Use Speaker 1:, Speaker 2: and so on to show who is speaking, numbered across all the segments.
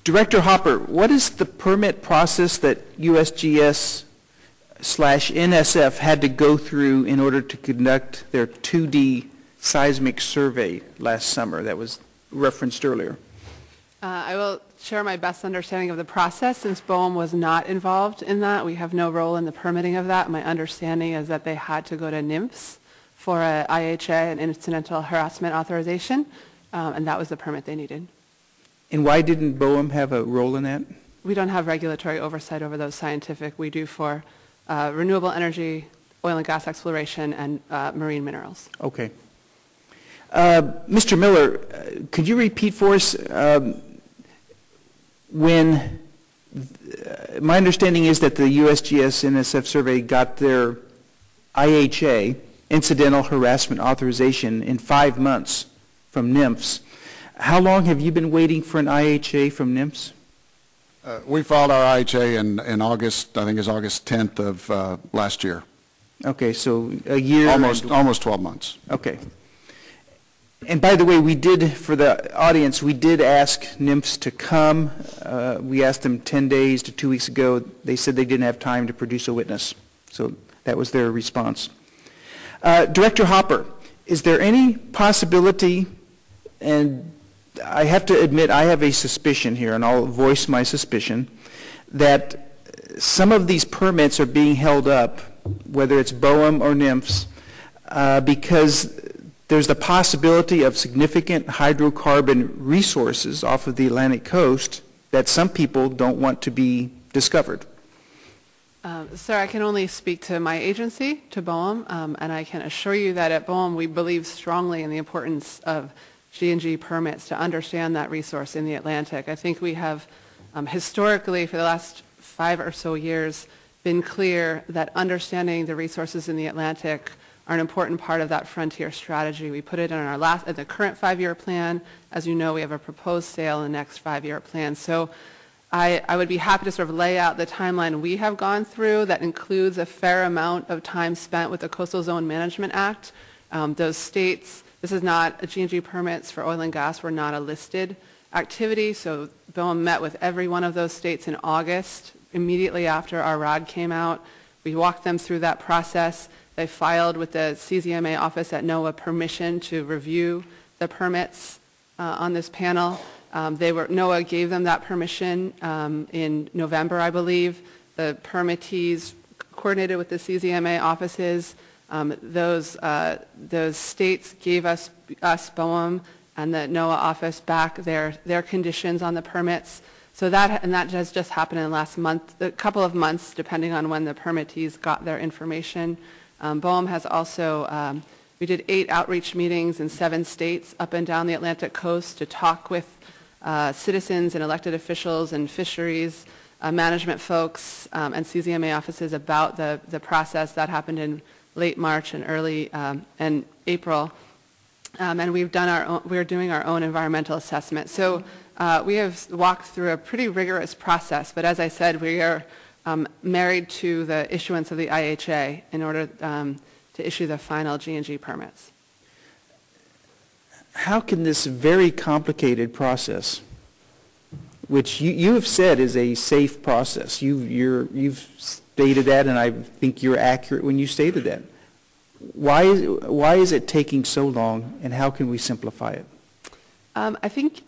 Speaker 1: Director Hopper, what is the permit process that USGS/NSF had to go through in order to conduct their 2D seismic survey last summer that was referenced earlier?
Speaker 2: I will share my best understanding of the process since BOEM was not involved in that. We have no role in the permitting of that. My understanding is that they had to go to NIMS for an IHA, an incidental harassment authorization, and that was the permit they needed.
Speaker 1: And why didn't BOEM have a role in that?
Speaker 2: We don't have regulatory oversight over those scientific. We do for renewable energy, oil and gas exploration, and marine minerals.
Speaker 1: Okay. Mr. Miller, could you repeat for us when my understanding is that the USGS-NSF survey got their IHA, incidental harassment authorization, in 5 months from NIMS. How long have you been waiting for an IHA from NIMS?
Speaker 3: We filed our IHA in August, I think it's August 10th of last year.
Speaker 1: Okay, so a year.
Speaker 3: Almost 12 months.
Speaker 1: Okay. And by the way, we did, for the audience, we did ask NIMS to come. We asked them 10 days to 2 weeks ago. They said they didn't have time to produce a witness. So that was their response. Director Hopper, is there any possibility, and I have to admit I have a suspicion here, and I'll voice my suspicion, that some of these permits are being held up, whether it's BOEM or NIMS, because there's the possibility of significant hydrocarbon resources off of the Atlantic coast that some people don't want to be discovered.
Speaker 2: Sir, I can only speak to my agency, to BOEM, and I can assure you that at BOEM we believe strongly in the importance of G&G permits to understand that resource in the Atlantic. I think we have historically, for the last 5 or so years, been clear that understanding the resources in the Atlantic are an important part of that frontier strategy. We put it in our at the current 5-year plan. As you know, we have a proposed sale in the next 5-year plan. So I would be happy to sort of lay out the timeline we have gone through that includes a fair amount of time spent with the Coastal Zone Management Act. Those states, this is not, G&G permits for oil and gas were not a listed activity, so BOEM met with every one of those states in August, immediately after our ROD came out. We walked them through that process. They filed with the CZMA office at NOAA permission to review the permits on this panel. NOAA gave them that permission in November, I believe. The permittees coordinated with the CZMA offices. Those states gave us BOEM and the NOAA office back their conditions on the permits. So that has just happened in the last month, a couple of months, depending on when the permittees got their information. BOEM has also, we did 8 outreach meetings in 7 states up and down the Atlantic coast to talk with citizens and elected officials and fisheries management folks and CZMA offices about the process. That happened in late March and early and April. And we're doing our own environmental assessment. So we have walked through a pretty rigorous process, but as I said, we are married to the issuance of the IHA in order to issue the final G&G permits.
Speaker 1: How can this very complicated process, which you have said is a safe process, you've stated that, and I think you're accurate when you stated that. Why is it taking so long, and how can we simplify it?
Speaker 2: I think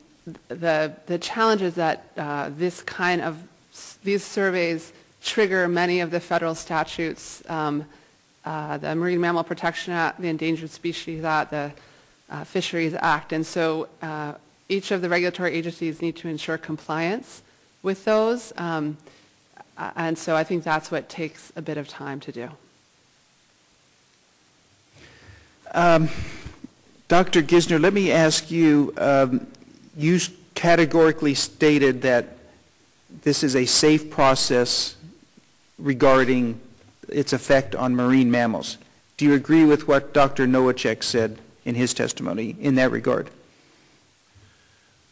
Speaker 2: the challenge is that these surveys trigger many of the federal statutes, the Marine Mammal Protection Act, the Endangered Species Act, the Fisheries Act, and so each of the regulatory agencies need to ensure compliance with those, and so I think that's what takes a bit of time to do.
Speaker 1: Dr. Gisner, let me ask you, you categorically stated that this is a safe process regarding its effect on marine mammals. Do you agree with what Dr. Nowacek said in his testimony in that regard?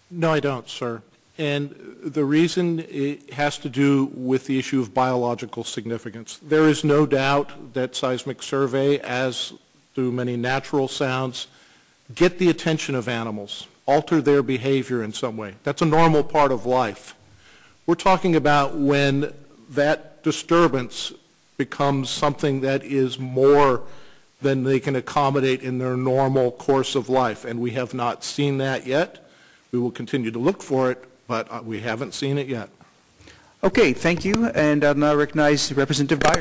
Speaker 4: No, I don't, sir. And the reason it has to do with the issue of biological significance. There is no doubt that seismic survey, as do many natural sounds, get the attention of animals. alter their behavior in some way. That's a normal part of life. We're talking about when that disturbance becomes something that is more than they can accommodate in their normal course of life, and we have not seen that yet. We will continue to look for it, but we haven't seen it yet.
Speaker 1: Okay, thank you, and I'll now recognize Representative Byer.